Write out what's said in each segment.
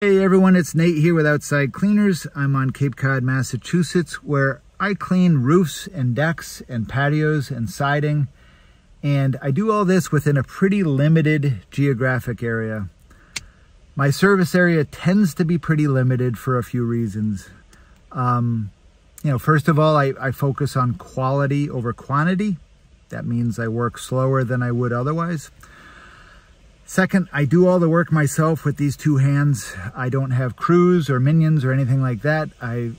Hey everyone, it's Nate here with Outside Cleaners. I'm on Cape Cod, Massachusetts, where I clean roofs and decks and patios and siding. And I do all this within a pretty limited geographic area. My service area tends to be pretty limited for a few reasons. First of all, I focus on quality over quantity. That means I work slower than I would otherwise. Second, I do all the work myself with these two hands. I don't have crews or minions or anything like that. I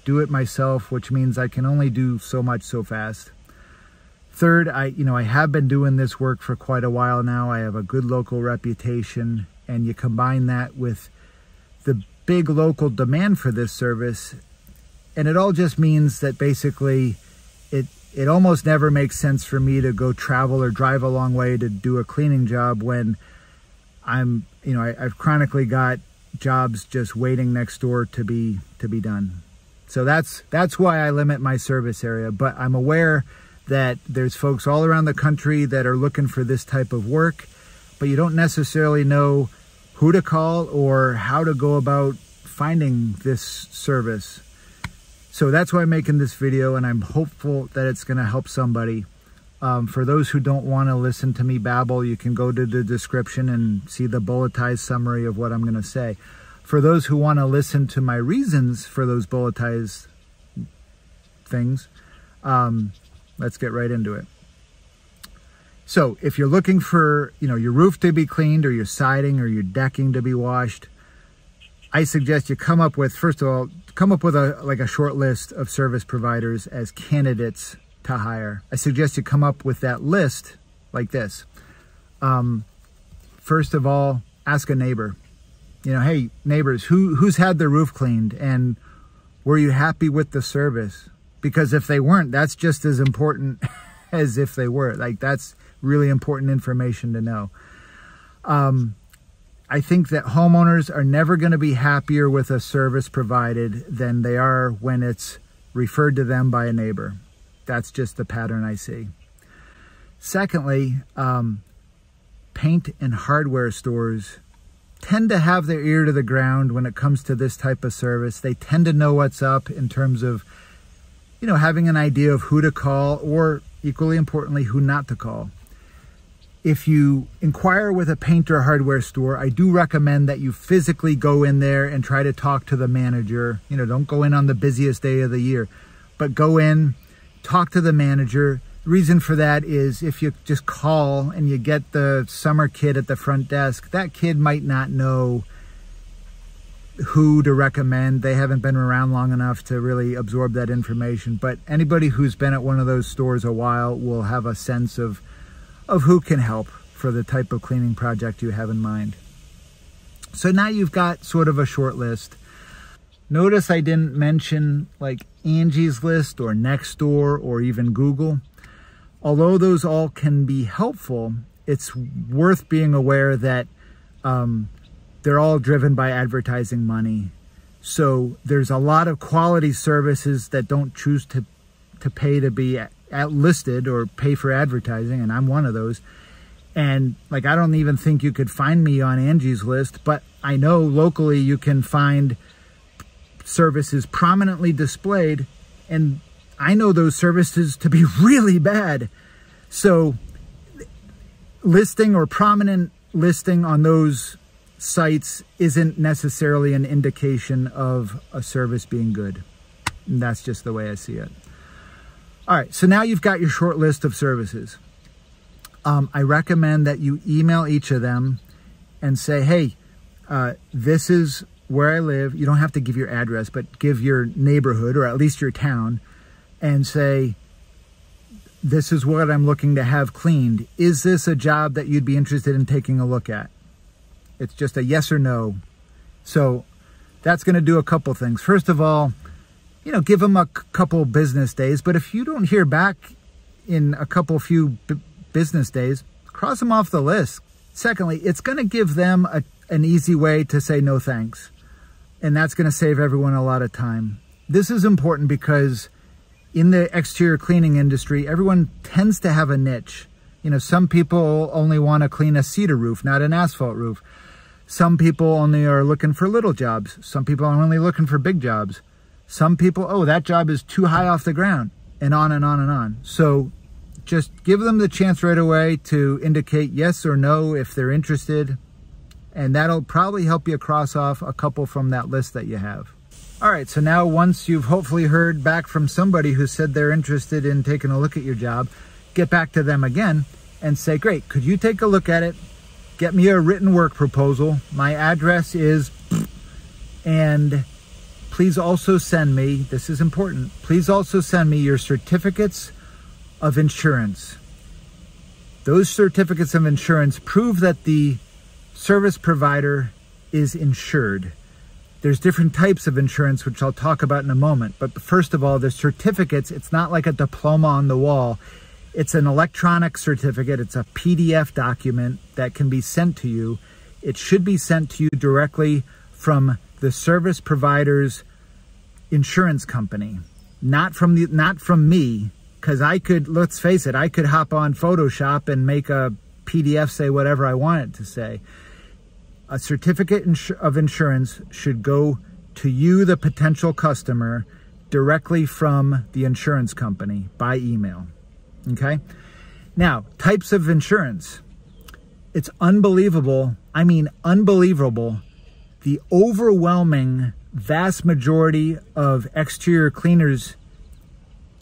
do it myself, which means I can only do so much so fast. Third, I have been doing this work for quite a while now. I have a good local reputation, and you combine that with the big local demand for this service, and it all just means that basically it almost never makes sense for me to go travel or drive a long way to do a cleaning job when I've chronically got jobs just waiting next door to be done. So that's why I limit my service area. But I'm aware that there's folks all around the country that are looking for this type of work, but you don't necessarily know who to call or how to go about finding this service. So that's why I'm making this video, and I'm hopeful that it's going to help somebody. For those who don't want to listen to me babble, you can go to the description and see the bulletized summary of what I'm going to say. For those who want to listen to my reasons for those bulletized things, let's get right into it. So if you're looking for, your roof to be cleaned or your siding or your decking to be washed, I suggest you come up with, first of all, a short list of service providers as candidates to hire. I suggest you come up with that list like this. First of all, ask a neighbor. Hey neighbors, who's had their roof cleaned, and were you happy with the service? Because if they weren't, that's just as important as if they were. That's really important information to know. I think that homeowners are never going to be happier with a service provided than they are when it's referred to them by a neighbor. That's just the pattern I see. Secondly, paint and hardware stores tend to have their ear to the ground when it comes to this type of service. They tend to know what's up in terms of, having an idea of who to call, or equally importantly, who not to call. If you inquire with a paint or hardware store, I do recommend that you physically go in there and try to talk to the manager. Don't go in on the busiest day of the year, but go in, talk to the manager. The reason for that is if you just call and you get the summer kid at the front desk, that kid might not know who to recommend. They haven't been around long enough to really absorb that information. But anybody who's been at one of those stores a while will have a sense of who can help for the type of cleaning project you have in mind. So now you've got sort of a short list. Notice I didn't mention like Angie's List or Nextdoor or even Google. Although those all can be helpful, it's worth being aware that they're all driven by advertising money. So there's a lot of quality services that don't choose to pay to be listed or pay for advertising, and I'm one of those. And I don't even think you could find me on Angie's List, but I know locally you can find services prominently displayed, and I know those services to be really bad. So listing or prominent listing on those sites isn't necessarily an indication of a service being good. And that's just the way I see it. All right, so now you've got your short list of services. I recommend that you email each of them and say, hey, this is where I live. You don't have to give your address, but give your neighborhood or at least your town, and say, this is what I'm looking to have cleaned. Is this a job that you'd be interested in taking a look at? It's just a yes or no. So that's going to do a couple things. First of all, give them a couple business days, but if you don't hear back in a few business days, cross them off the list. Secondly, it's going to give them an easy way to say no thanks. And that's going to save everyone a lot of time. This is important because in the exterior cleaning industry, everyone tends to have a niche. Some people only want to clean a cedar roof, not an asphalt roof. Some people only are looking for little jobs. Some people are only looking for big jobs. Some people, oh, that job is too high off the ground, and on and on and on. So just give them the chance right away to indicate yes or no if they're interested, and that'll probably help you cross off a couple from that list that you have. All right, so now once you've hopefully heard back from somebody who said they're interested in taking a look at your job, get back to them again and say, great, could you take a look at it? Get me a written work proposal. My address is, and please also send me, this is important, please also send me your certificates of insurance. Those certificates of insurance prove that the service provider is insured. There's different types of insurance, which I'll talk about in a moment. But first of all, the certificates, it's not like a diploma on the wall. It's an electronic certificate. It's a PDF document that can be sent to you. It should be sent to you directly from the service provider's insurance company, not from me. Because I could, let's face it, I could hop on Photoshop and make a PDF say whatever I want it to say. A certificate of insurance should go to you, the potential customer, directly from the insurance company by email. Okay? Now, types of insurance. It's unbelievable. I mean, unbelievable. The overwhelming vast majority of exterior cleaners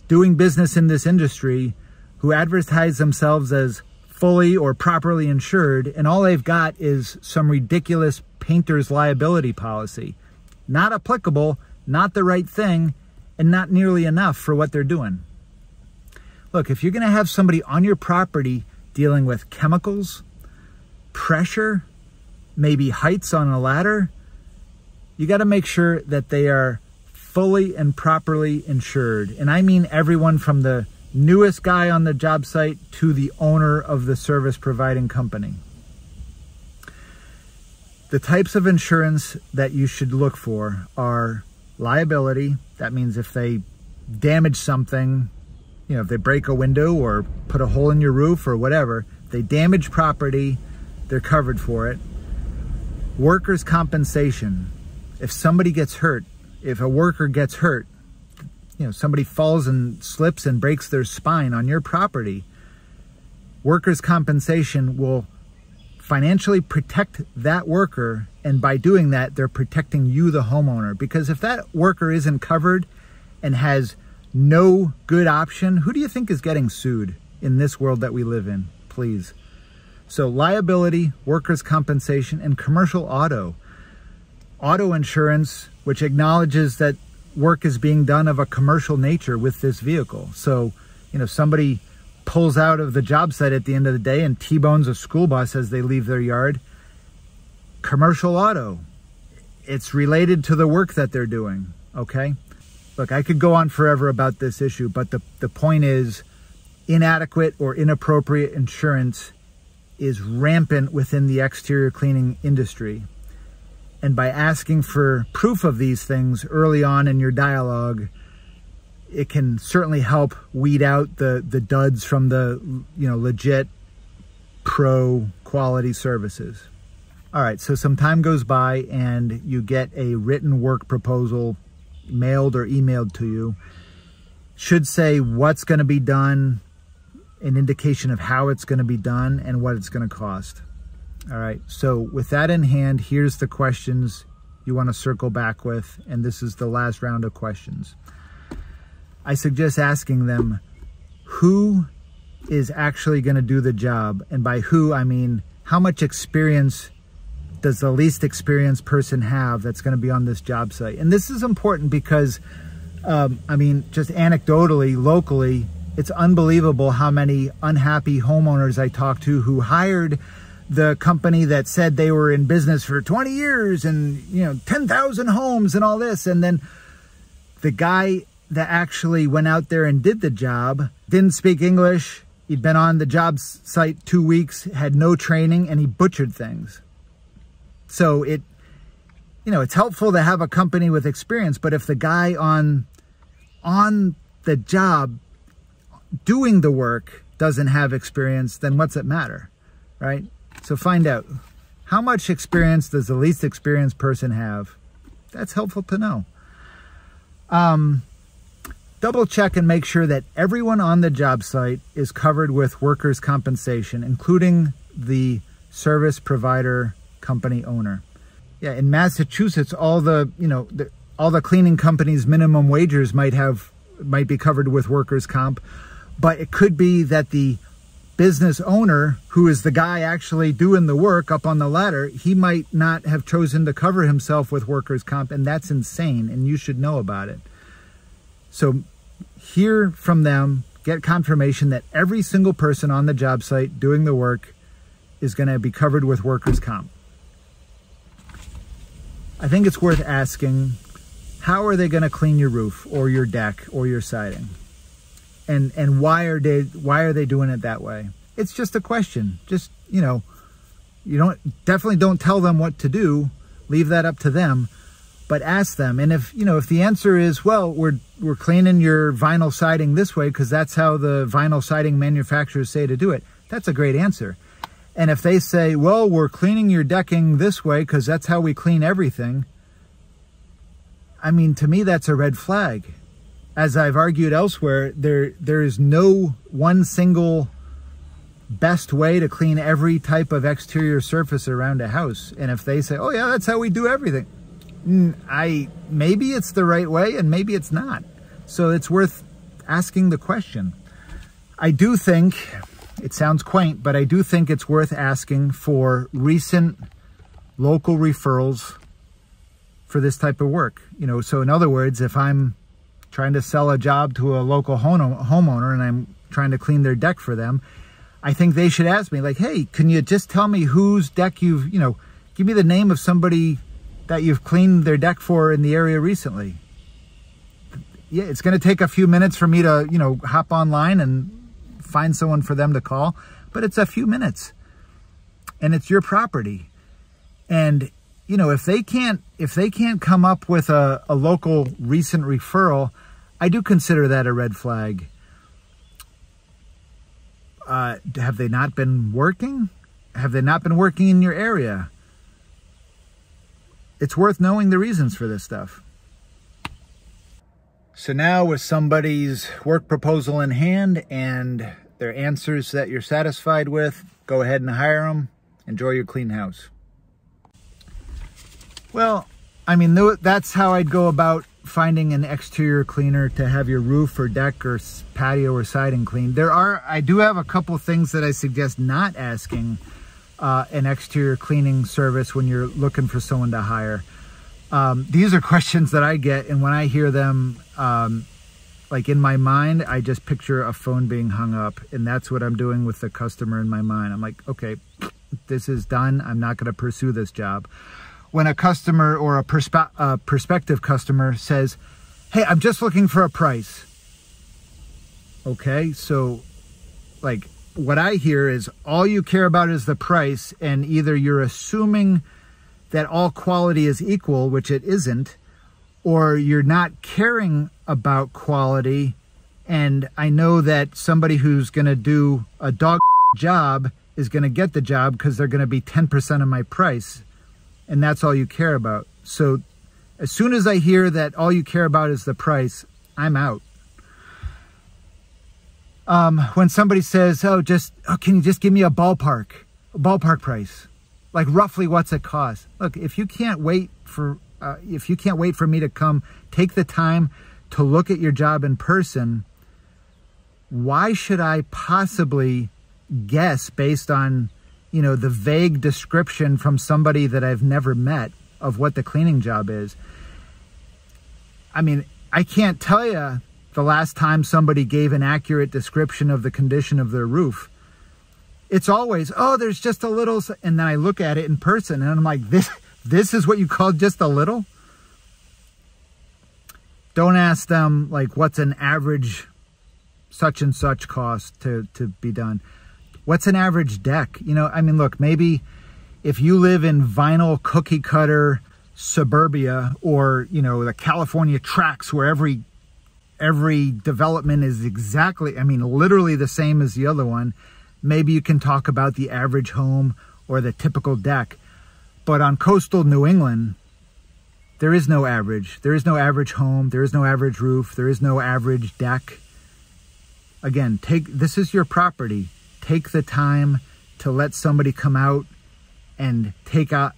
doing business in this industry who advertise themselves as fully or properly insured, and all they've got is some ridiculous painter's liability policy. Not applicable, not the right thing, and not nearly enough for what they're doing. Look, if you're going to have somebody on your property dealing with chemicals, pressure, maybe heights on a ladder, you got to make sure that they are fully and properly insured. And I mean everyone from the newest guy on the job site to the owner of the service providing company. The types of insurance that you should look for are liability. That means if they damage something, you know, if they break a window or put a hole in your roof or whatever, they damage property, they're covered for it. Workers' compensation. If somebody gets hurt, if a worker gets hurt, you know, somebody falls and slips and breaks their spine on your property, workers' compensation will financially protect that worker, and by doing that, they're protecting you, the homeowner. Because if that worker isn't covered and has no good option, who do you think is getting sued in this world that we live in? Please. So liability, workers' compensation, and commercial auto. Auto insurance, which acknowledges that work is being done of a commercial nature with this vehicle. So, you know, somebody pulls out of the job site at the end of the day and T-bones a school bus as they leave their yard. Commercial auto. It's related to the work that they're doing, okay? Look, I could go on forever about this issue, but the point is, inadequate or inappropriate insurance is rampant within the exterior cleaning industry. And by asking for proof of these things early on in your dialogue, it can certainly help weed out the duds from the, you know, legit pro quality services. All right, so some time goes by and you get a written work proposal mailed or emailed to you. Should say what's going to be done, an indication of how it's going to be done, and what it's going to cost. All right, so with that in hand, here's the questions you want to circle back with, and this is the last round of questions. I suggest asking them, who is actually going to do the job? And by who, I mean, how much experience does the least experienced person have that's going to be on this job site? And this is important because, I mean, just anecdotally, locally, it's unbelievable how many unhappy homeowners I talk to who hired the company that said they were in business for 20 years and, you know, 10,000 homes and all this. And then the guy that actually went out there and did the job didn't speak English. He'd been on the job site 2 weeks, had no training, and he butchered things. So it, you know, it's helpful to have a company with experience, but if the guy on the job doing the work doesn't have experience, then what's it matter, right? So find out, How much experience does the least experienced person have? That's helpful to know. Double check and make sure that everyone on the job site is covered with workers' compensation, including the service provider company owner. Yeah, in Massachusetts, all the cleaning companies' minimum wages might be covered with workers' comp, but it could be that the business owner, who is the guy actually doing the work up on the ladder, he might not have chosen to cover himself with workers' comp, and that's insane, and you should know about it. So hear from them, get confirmation that every single person on the job site doing the work is going to be covered with workers' comp. I think it's worth asking, how are they going to clean your roof or your deck or your siding? And why are they doing it that way? It's just a question. Just, you definitely don't tell them what to do. Leave that up to them, but ask them. And if the answer is, well, we're cleaning your vinyl siding this way because that's how the vinyl siding manufacturers say to do it, that's a great answer. And if they say, well, we're cleaning your decking this way because that's how we clean everything, I mean, to me, that's a red flag. As I've argued elsewhere, there is no one single best way to clean every type of exterior surface around a house. And if they say, oh yeah, that's how we do everything, maybe it's the right way and maybe it's not. So it's worth asking the question. I do think, it sounds quaint, but I do think it's worth asking for recent local referrals for this type of work. So in other words, if I'm trying to sell a job to a local homeowner and I'm trying to clean their deck for them, I think they should ask me, like, hey, can you just tell me whose deck give me the name of somebody that you've cleaned their deck for in the area recently. Yeah, it's going to take a few minutes for me to, hop online and find someone for them to call, but it's a few minutes and it's your property. And, if they can't come up with a local recent referral, I do consider that a red flag. Have they not been working? Have they not been working in your area? It's worth knowing the reasons for this stuff. So now with somebody's work proposal in hand and their answers that you're satisfied with, go ahead and hire them. Enjoy your clean house. Well, I mean, that's how I'd go about finding an exterior cleaner to have your roof or deck or patio or siding cleaned. I do have a couple things that I suggest not asking an exterior cleaning service when you're looking for someone to hire. These are questions that I get, and when I hear them, like in my mind, I just picture a phone being hung up, and that's what I'm doing with the customer in my mind. I'm like, okay, this is done. I'm not going to pursue this job. When a customer or a prospective customer says, hey, I'm just looking for a price. Okay, so like what I hear is all you care about is the price, and either you're assuming that all quality is equal, which it isn't, or you're not caring about quality. And I know that somebody who's going to do a dog job is going to get the job because they're going to be 10% of my price. And that's all you care about. So as soon as I hear that all you care about is the price, I'm out. When somebody says, can you just give me a ballpark price? Like roughly what's it cost? Look, if you can't wait for me to come take the time to look at your job in person, why should I possibly guess based on the vague description from somebody that I've never met of what the cleaning job is? I mean, I can't tell you the last time somebody gave an accurate description of the condition of their roof. It's always, oh, there's just a little, and then I look at it in person and I'm like, this is what you call just a little? Don't ask them like what's an average such and such cost to be done. What's an average deck? I mean, look, maybe if you live in vinyl cookie cutter suburbia or, the California tracks where every development is exactly, literally the same as the other one, maybe you can talk about the average home or the typical deck. But on coastal New England, there is no average. There is no average home. There is no average roof. There is no average deck. Again, this is your property. Take the time to let somebody come out and take a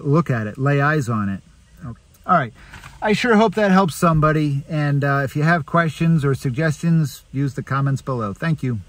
look at it, lay eyes on it. Okay. All right. I sure hope that helps somebody. And if you have questions or suggestions, use the comments below. Thank you.